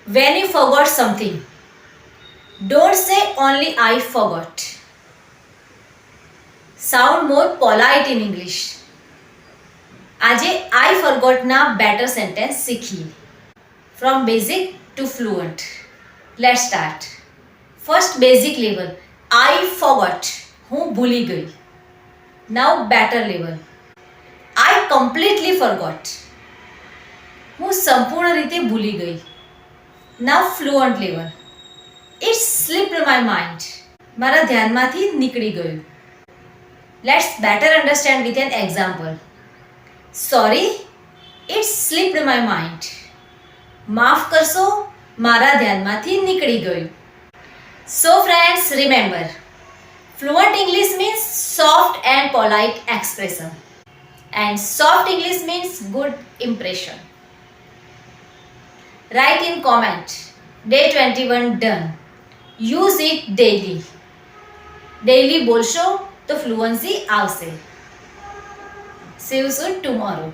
When you forgot something, don't say only I forgot. Sound more polite in English. આજે I forgot ના better sentence શીખીએ. From basic to fluent. Let's start. First basic level. I forgot. હું ભૂલી ગઈ. Now better level. I completely forgot. હું સંપૂર્ણ રીતે ભૂલી ગઈ. Now fluent level. It slipped my mind. મારા ધ્યાનમાંથી નીકળી ગયું. Let's better understand with an example. Sorry, it slipped my mind. માફ કરશો, મારા ધ્યાનમાંથી નીકળી ગયું. So friends, remember, fluent English means soft and polite expression. And soft English means good impression. Write in comment. Day 21 done. Use it daily. Daily બોલશો તો fluency આવશે. See you soon tomorrow.